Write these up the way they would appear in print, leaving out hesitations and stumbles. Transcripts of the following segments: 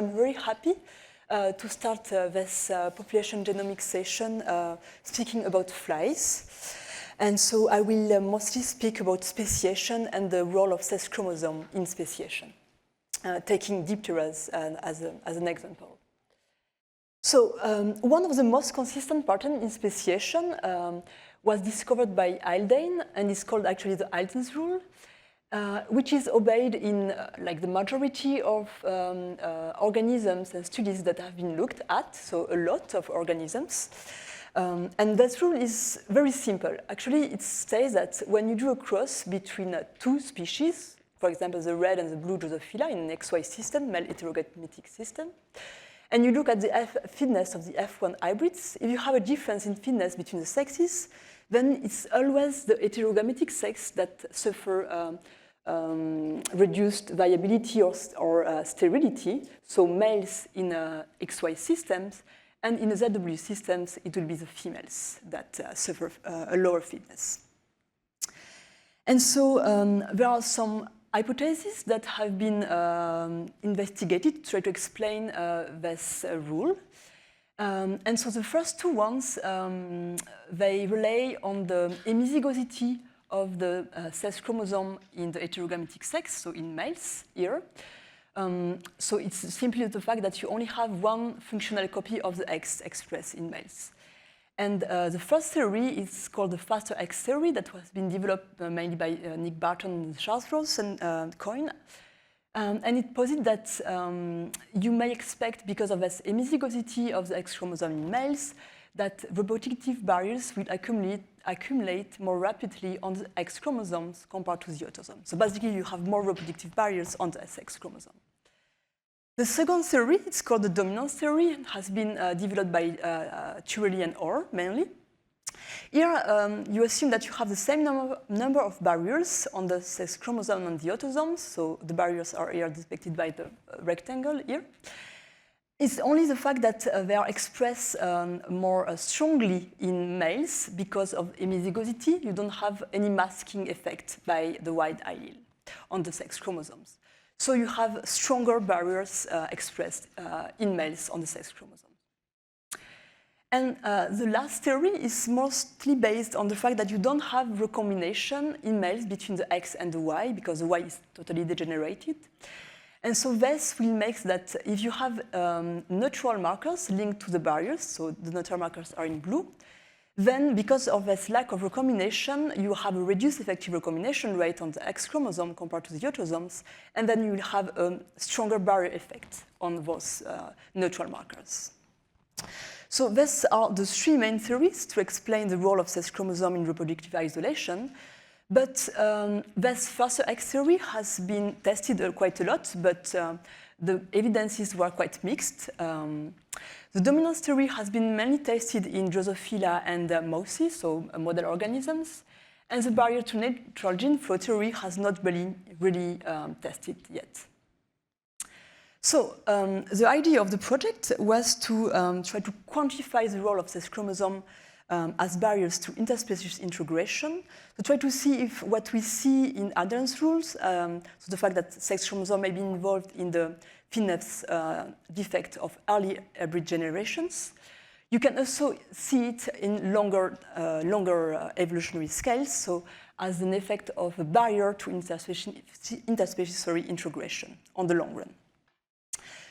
I'm very happy to start this population genomics session speaking about flies. And so I will mostly speak about speciation and the role of sex chromosome in speciation, taking dipteras as an example. So one of the most consistent patterns in speciation was discovered by Haldane, and is called actually the Haldane's rule, which is obeyed in like the majority of organisms and studies that have been looked at, so a lot of organisms. And that rule is very simple. Actually, it says that when you do a cross between two species, for example, the red and the blue Drosophila in an XY system, male heterogametic system, and you look at the fitness of the F1 hybrids, if you have a difference in fitness between the sexes, then it's always the heterogametic sex that suffer reduced viability or sterility, so males in XY systems, and in the ZW systems, it will be the females that suffer a lower fitness. And so there are some hypotheses that have been investigated to try to explain this rule. And so the first two ones, they rely on the hemizygosity of the sex chromosome in the heterogametic sex, so in males here. So it's simply the fact that you only have one functional copy of the X expressed in males. And the first theory is called the faster X theory that has been developed mainly by Nick Barton and Charles Ross and Coyne. And it posits that you may expect, because of this hemizygosity of the X chromosome in males, that reproductive barriers will accumulate more rapidly on the X chromosomes compared to the autosome. So basically, you have more reproductive barriers on the X chromosome. The second theory, it's called the dominance theory, has been developed by Turelli and Orr, mainly. Here, you assume that you have the same number of barriers on the sex chromosome and the autosomes, so the barriers are here depicted by the rectangle here. It's only the fact that they are expressed more strongly in males because of hemizygosity. You don't have any masking effect by the Y allele on the sex chromosomes. So you have stronger barriers expressed in males on the sex chromosome. And the last theory is mostly based on the fact that you don't have recombination in males between the X and the Y, because the Y is totally degenerated. And so this will make that if you have neutral markers linked to the barriers, so the neutral markers are in blue, then because of this lack of recombination, you have a reduced effective recombination rate on the X chromosome compared to the autosomes, and then you will have a stronger barrier effect on those neutral markers. So these are the three main theories to explain the role of sex chromosome in reproductive isolation. But this faster X theory has been tested quite a lot, but the evidences were quite mixed. The dominance theory has been mainly tested in Drosophila and mouses, so model organisms, and the barrier to neutral gene flow theory has not really tested yet. So the idea of the project was to try to quantify the role of sex chromosome as barriers to interspecies integration, to try to see if what we see in adherence rules, so the fact that sex chromosome may be involved in the fitness defect of early hybrid generations. You can also see it in longer evolutionary scales, so as an effect of a barrier to interspecies integration on the long run.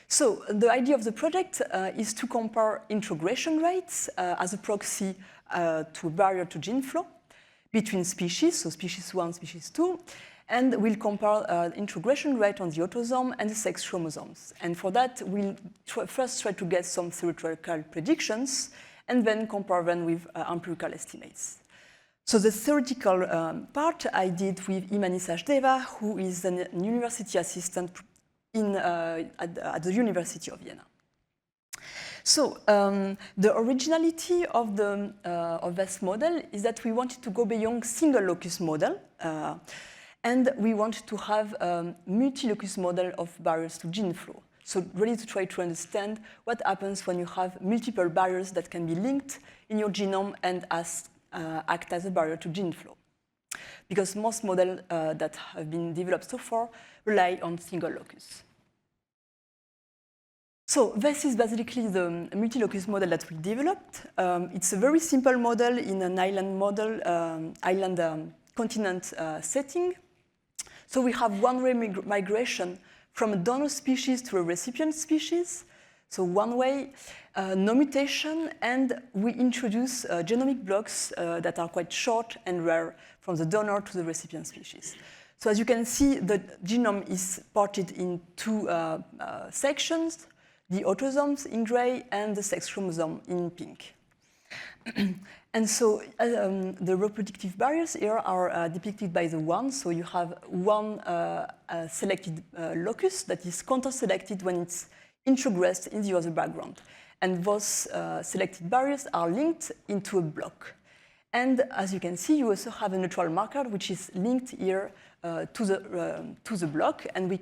So the idea of the project is to compare integration rates as a proxy to a barrier to gene flow between species, so species 1, species 2, and we'll compare integration rate on the autosome and the sex chromosomes. And for that, we'll first try to get some theoretical predictions and then compare them with empirical estimates. So the theoretical part I did with Imani Sachdeva, who is a university assistant at the University of Vienna. So the originality of this model is that we wanted to go beyond single locus model, and we wanted to have a multi-locus model of barriers to gene flow. So really to try to understand what happens when you have multiple barriers that can be linked in your genome and act as a barrier to gene flow. Because most models that have been developed so far rely on single locus. So this is basically the multi-locus model that we developed. It's a very simple model in an island model, continent setting. So we have one-way migration from a donor species to a recipient species. So one way, no mutation, and we introduce genomic blocks that are quite short and rare from the donor to the recipient species. So as you can see, the genome is parted in two sections, the autosomes in gray and the sex chromosome in pink. And so the reproductive barriers here are depicted by the one. So you have one selected locus that is counter-selected when it's introgressed in the other background. And those selected barriers are linked into a block. And as you can see, you also have a neutral marker which is linked here to the block. And we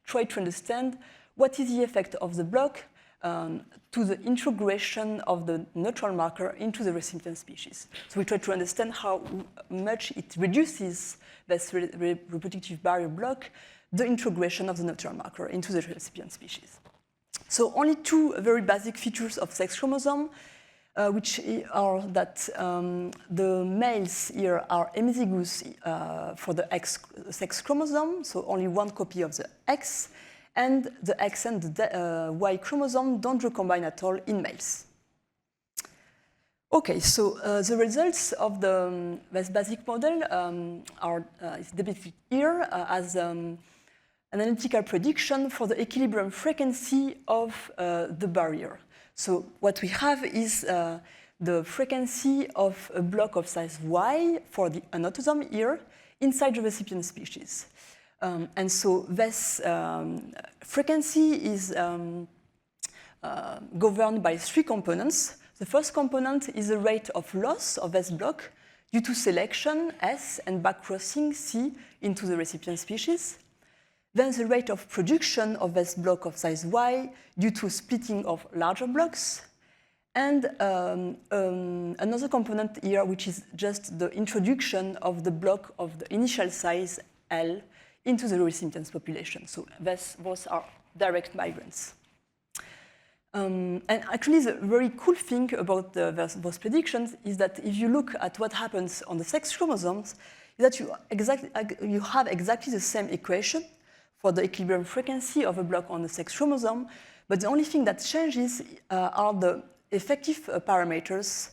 try to understand what is the effect of the block to the integration of the neutral marker into the recipient species. So we try to understand how much it reduces this reproductive barrier block, the integration of the neutral marker into the recipient species. So only two very basic features of sex chromosome, which are that the males here are hemizygous for the X sex chromosome, so only one copy of the X, and the X and the Y chromosome don't recombine at all in males. Okay, so the results of this basic model are depicted here as an analytical prediction for the equilibrium frequency of the barrier. So what we have is the frequency of a block of size Y for an autosome here inside the recipient species. And so this frequency is governed by three components. The first component is the rate of loss of this block due to selection, S, and backcrossing, C, into the recipient species. Then the rate of production of this block of size Y due to splitting of larger blocks. And another component here, which is just the introduction of the block of the initial size L into the recipient's population. So those are direct migrants. And actually, the very cool thing about those predictions is that if you look at what happens on the sex chromosomes, is that you have exactly the same equation for the equilibrium frequency of a block on the sex chromosome, but the only thing that changes are the effective parameters,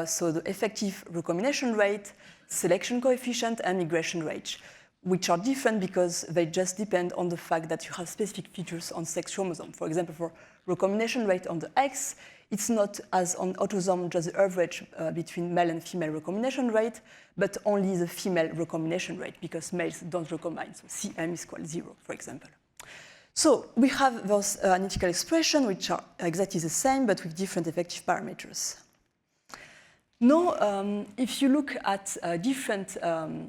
so the effective recombination rate, selection coefficient, and migration rate, which are different because they just depend on the fact that you have specific features on sex chromosome. For example, for recombination rate on the X, it's not as on autosome just the average between male and female recombination rate, but only the female recombination rate because males don't recombine. So Cm is equal to 0, for example. So we have those analytical expressions which are exactly the same but with different effective parameters. Now, if you look at different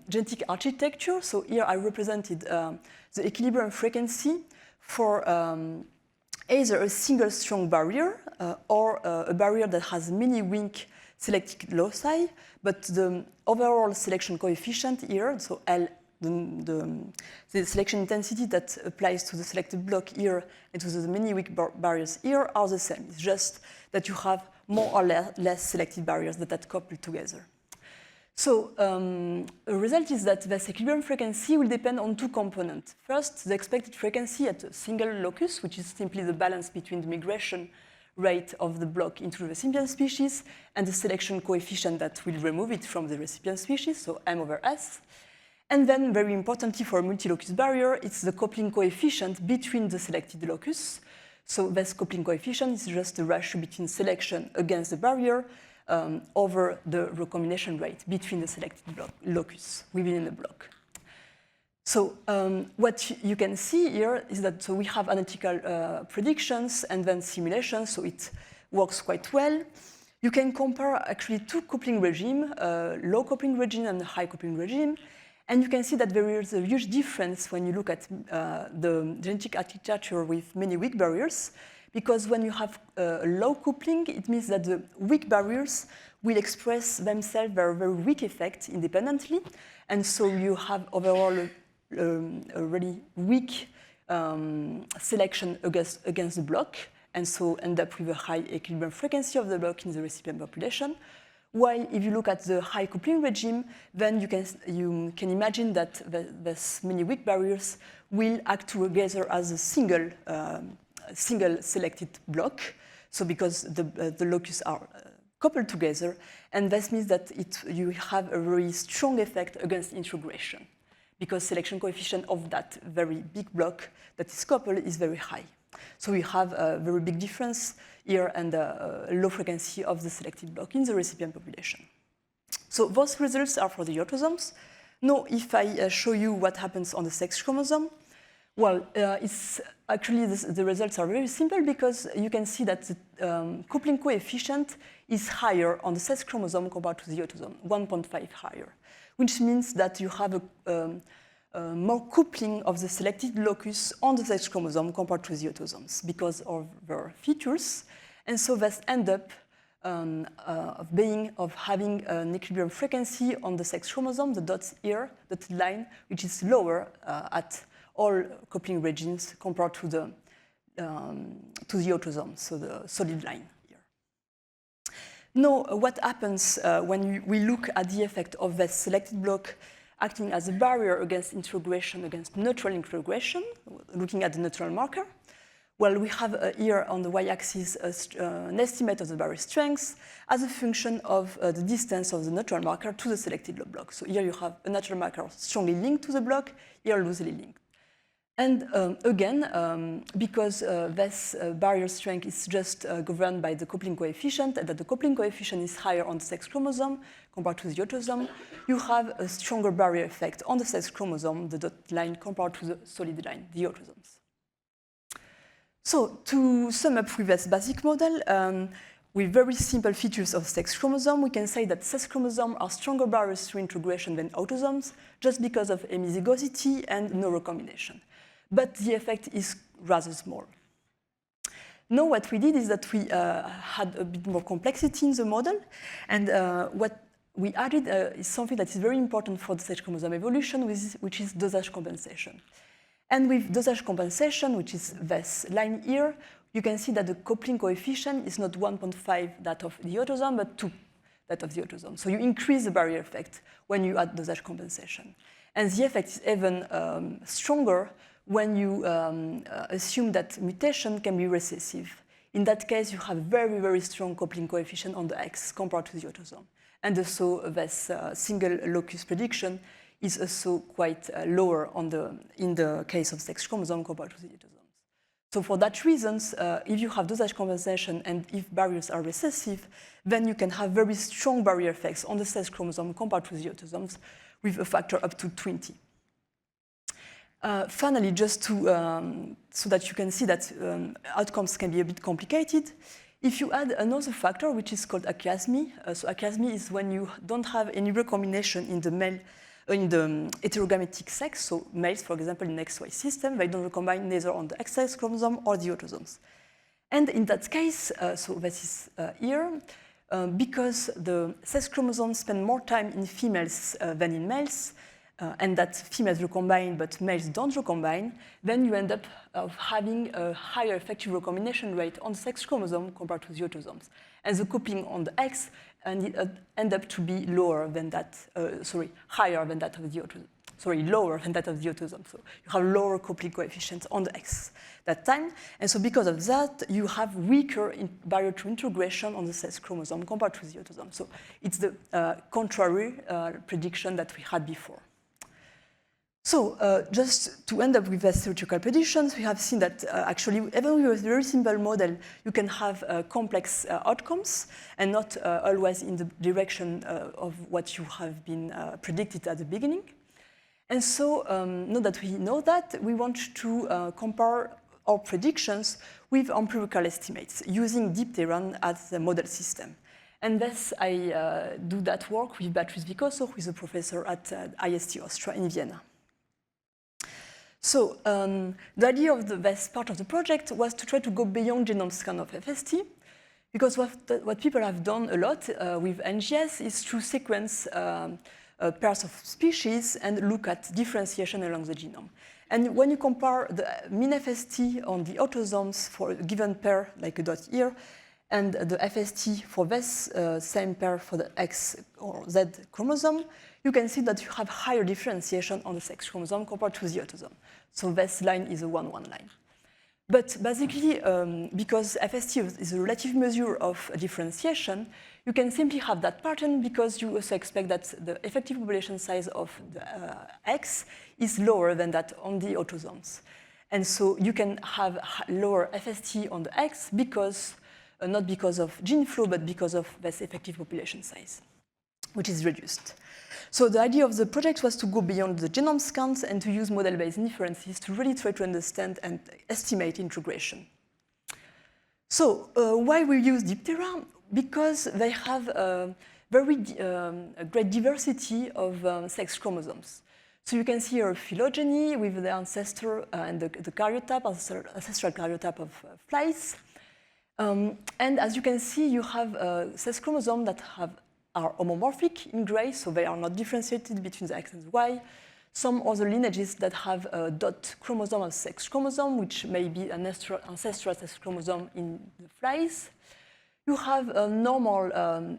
genetic architecture, so here I represented the equilibrium frequency for either a single strong barrier or a barrier that has many weak selected loci, but the overall selection coefficient here, so L, the selection intensity that applies to the selected block here and to the many weak barriers here are the same. It's just that you have more or less selected barriers that are coupled together. So the result is that this equilibrium frequency will depend on two components. First, the expected frequency at a single locus, which is simply the balance between the migration rate of the block into the recipient species and the selection coefficient that will remove it from the recipient species, so M over S. And then, very importantly for a multi-locus barrier, it's the coupling coefficient between the selected locus. So this coupling coefficient is just the ratio between selection against the barrier over the recombination rate between the selected locus within the block. So what you can see here is that we have analytical predictions and then simulations, so it works quite well. You can compare actually two coupling regimes, low coupling regime and high coupling regime. And you can see that there is a huge difference when you look at the genetic architecture with many weak barriers, because when you have low coupling, it means that the weak barriers will express themselves very, very weak effect independently. And so you have overall a really weak selection against the block. and so end up with a high equilibrium frequency of the block in the recipient population. While if you look at the high coupling regime, then you can imagine that these many weak barriers will act together as a single selected block. So because the locus are coupled together, and this means that you have a very strong effect against integration, because selection coefficient of that very big block that is coupled is very high. So we have a very big difference here and a low frequency of the selected block in the recipient population. So those results are for the autosomes. Now, if I show you what happens on the sex chromosome, well, it's actually the results are very simple, because you can see that the coupling coefficient is higher on the sex chromosome compared to the autosome, 1.5 higher, which means that you have more coupling of the selected locus on the sex chromosome compared to the autosomes because of their features, and so this end up of having an equilibrium frequency on the sex chromosome, the dots here, dotted line, which is lower at all coupling regimes compared to the autosome, so the solid line here. Now, what happens when we look at the effect of this selected block acting as a barrier against integration, against neutral integration, looking at the neutral marker? Well, we have here on the y-axis an estimate of the barrier strength as a function of the distance of the neutral marker to the selected block. So here you have a neutral marker strongly linked to the block, here loosely linked. And again, because this barrier strength is just governed by the coupling coefficient, and that the coupling coefficient is higher on the sex chromosome compared to the autosome, you have a stronger barrier effect on the sex chromosome, the dotted line, compared to the solid line, the autosomes. So to sum up with this basic model, with very simple features of sex chromosome, we can say that sex chromosomes are stronger barriers to integration than autosomes, just because of hemizygosity and no recombination. But the effect is rather small. Now what we did is that we had a bit more complexity in the model, and what we added is something that is very important for the sex chromosome evolution, which is dosage compensation. And with dosage compensation, which is this line here, you can see that the coupling coefficient is not 1.5 that of the autosome, but 2 that of the autosome. So you increase the barrier effect when you add dosage compensation. And the effect is even stronger when you assume that mutation can be recessive. In that case, you have very, very strong coupling coefficient on the X compared to the autosome. And also this single locus prediction is also quite lower in the case of sex chromosome compared to the autosomes. So for that reasons, if you have dosage compensation and if barriers are recessive, then you can have very strong barrier effects on the sex chromosome compared to the autosomes with a factor up to 20. Finally, just so that you can see that outcomes can be a bit complicated, if you add another factor, which is called achiasmy, so achiasmy is when you don't have any recombination in the male, in the heterogametic sex, so males, for example, in XY system, they don't recombine neither on the XX chromosome or the autosomes. And in that case, so this is here, because the sex chromosomes spend more time in females than in males, and that females recombine but males don't recombine, then you end up having a higher effective recombination rate on the sex chromosome compared to the autosomes. And the coupling on the X end up to be lower than that, higher than that of the autosome. Lower than that of the autosome. So you have lower coupling coefficients on the X that time. And so because of that, you have weaker barrier to integration on the sex chromosome compared to the autosome. So it's the contrary prediction that we had before. So just to end up with the theoretical predictions, we have seen that actually, even with a very simple model, you can have complex outcomes and not always in the direction of what you have been predicted at the beginning. And so now that we know that, we want to compare our predictions with empirical estimates using deep Terran as the model system. And thus, I do that work with Beatrice Vicoso, who is a professor at IST Austria in Vienna. So the idea of this part of the project was to try to go beyond genome scan of FST, because what people have done a lot with NGS is to sequence pairs of species and look at differentiation along the genome. And when you compare the mean FST on the autosomes for a given pair, like a dot here, and the FST for this same pair for the X or Z chromosome, you can see that you have higher differentiation on the sex chromosome compared to the autosome. So this line is a 1-1 line. But basically, because FST is a relative measure of differentiation, you can simply have that pattern because you also expect that the effective population size of the X is lower than that on the autosomes. And so you can have lower FST on the X because, not because of gene flow, but because of this effective population size, which is reduced. So the idea of the project was to go beyond the genome scans and to use model-based inferences to really try to understand and estimate integration. So why we use Diptera? Because they have a great diversity of sex chromosomes. So you can see here a phylogeny with the ancestor and the karyotype, ancestral karyotype of Fraisse. And as you can see, you have sex chromosomes that are homomorphic in gray, so they are not differentiated between the X and the Y. Some other lineages that have a dot chromosome as sex chromosome, which may be an ancestral sex chromosome in the Fraisse. You have a normal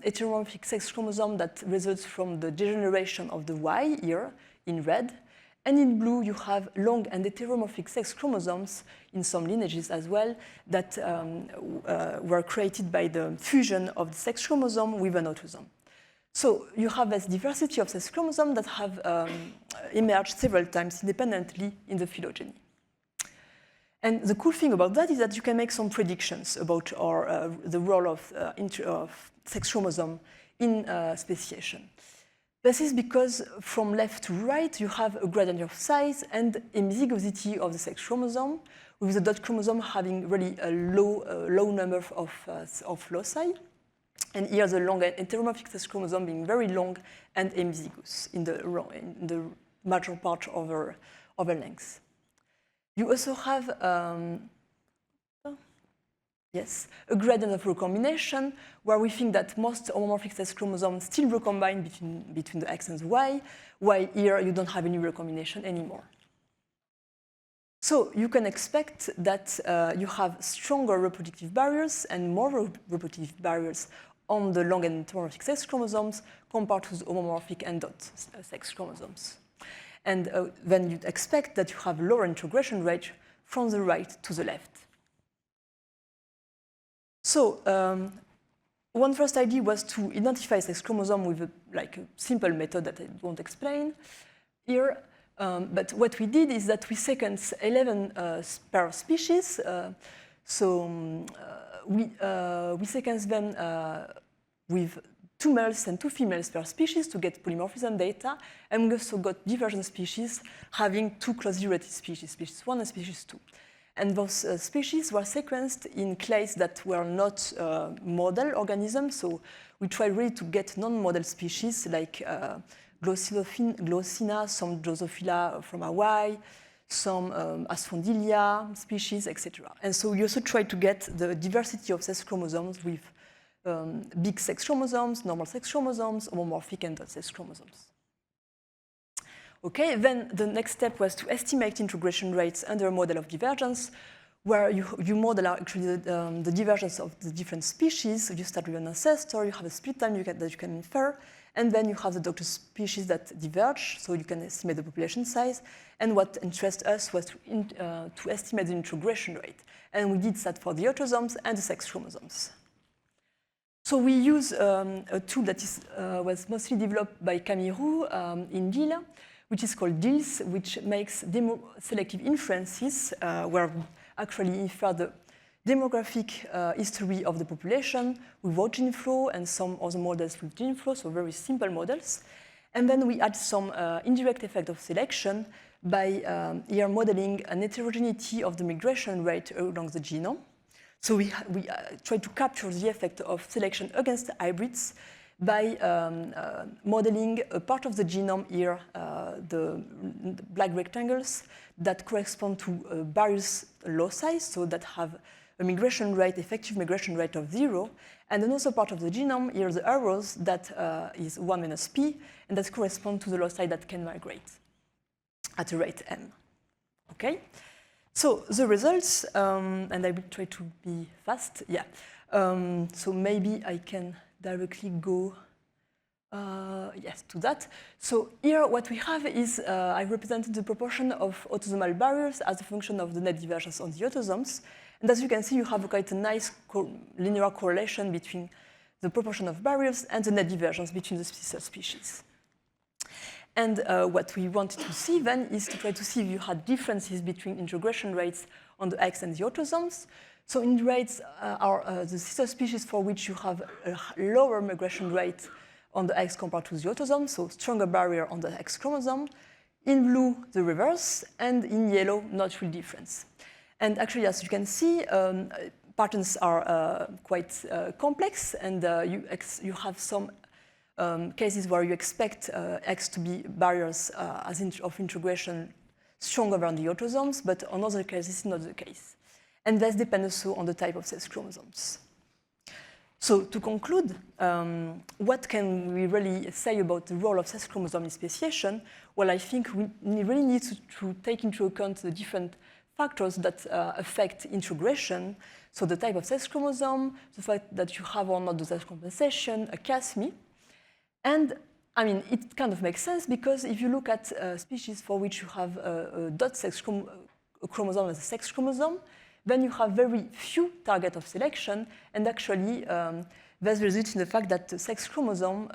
heteromorphic sex chromosome that results from the degeneration of the Y here in red. And in blue, you have long and heteromorphic sex chromosomes in some lineages as well that were created by the fusion of the sex chromosome with an autosome. So you have this diversity of sex chromosomes that have emerged several times independently in the phylogeny. And the cool thing about that is that you can make some predictions about the role of sex chromosome in speciation. This is because from left to right, you have a gradient of size and homozygosity of the sex chromosome, with the dot chromosome having really a low number of loci. And here the long and heteromorphic sex chromosome being very long and homozygous in the major part of her length. You also have a gradient of recombination, where we think that most homomorphic sex chromosomes still recombine between the X and the Y, while here you don't have any recombination anymore. So you can expect that you have stronger reproductive barriers and more reproductive barriers on the long and heteromorphic sex chromosomes compared to the homomorphic and dot sex chromosomes. And then you'd expect that you have lower integration rate from the right to the left. So one first idea was to identify sex chromosome with a simple method that I won't explain here. But what we did is that we sequenced 11 pair of species. We sequenced them with 2 males and 2 females per species to get polymorphism data, and we also got divergent species having 2 closely related species, species 1 and species 2. And those species were sequenced in clades that were not model organisms, so we tried really to get non-model species like Glossina, some Drosophila from Hawaii, some Asphondilia species, etc. And so we also tried to get the diversity of sex chromosomes with big sex chromosomes, normal sex chromosomes, homomorphic and dot sex chromosomes. Okay, then the next step was to estimate integration rates under a model of divergence, where you model actually the divergence of the different species. So you start with an ancestor, you have a split time that you can infer, and then you have the doctor species that diverge, so you can estimate the population size. And what interests us was to estimate the integration rate. And we did that for the autosomes and the sex chromosomes. So we use a tool that was mostly developed by Camille Roux in Lille, which is called DILS, which makes selective inferences, where we actually infer the demographic history of the population without gene flow and some other models with gene flow, so very simple models. And then we add some indirect effect of selection by here modeling an heterogeneity of the migration rate along the genome. So we try to capture the effect of selection against hybrids by modeling a part of the genome here, the black rectangles that correspond to various loci, so that have a migration rate, effective migration rate of 0, and another part of the genome, here the arrows, that is 1 minus p, and that correspond to the loci that can migrate at a rate m. Okay, so the results, and I will try to be fast, yeah. So maybe I can directly go, yes, to that. So here what we have is, I represented the proportion of autosomal barriers as a function of the net divergence on the autosomes. And as you can see, you have quite a nice linear correlation between the proportion of barriers and the net divergence between the species. And what we wanted to see then is to try to see if you had differences between integration rates on the X and the autosomes. So in rates are the sister species for which you have a lower migration rate on the X compared to the autosome, so stronger barrier on the X chromosome. In blue, the reverse, and in yellow, not real difference. And actually, as you can see, patterns are quite complex, and you have some cases where you expect X to be barriers of integration stronger than the autosomes, but on other cases, it's not the case. And this depends also on the type of sex chromosomes. So to conclude, what can we really say about the role of sex chromosome in speciation? Well, I think we really need to take into account the different factors that affect integration. So the type of sex chromosome, the fact that you have or not the sex compensation, a CASMI. And I mean, it kind of makes sense because if you look at species for which you have a dot sex chromosome as a sex chromosome, then you have very few targets of selection, and actually this results in the fact that the sex chromosome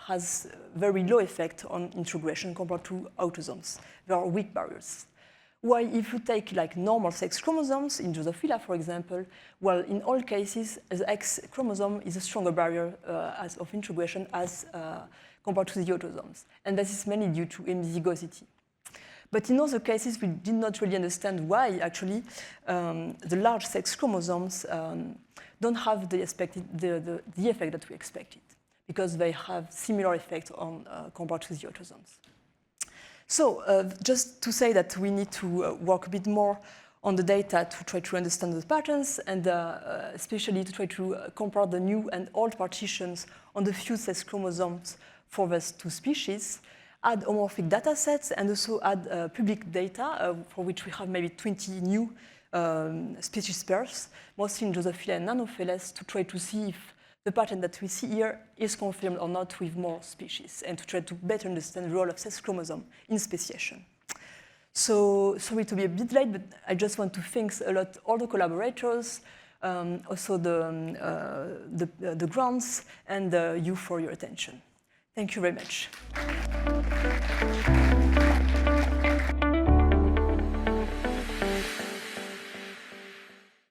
has very low effect on integration compared to autosomes. There are weak barriers. While if you take like normal sex chromosomes in Drosophila, for example, well, in all cases, the X chromosome is a stronger barrier of integration as compared to the autosomes, and this is mainly due to hemizygosity. But in other cases, we did not really understand why, actually, the large sex chromosomes don't have the effect that we expected, because they have similar effect on compared to the autosomes. So just to say that we need to work a bit more on the data to try to understand the patterns, and especially to try to compare the new and old partitions on the few sex chromosomes for those two species, add homomorphic data sets, and also add public data, for which we have maybe 20 new species pairs, mostly in Drosophila and Nanopheles, to try to see if the pattern that we see here is confirmed or not with more species, and to try to better understand the role of sex chromosome in speciation. So sorry to be a bit late, but I just want to thank a lot all the collaborators, also the grants, and you for your attention. Thank you very much.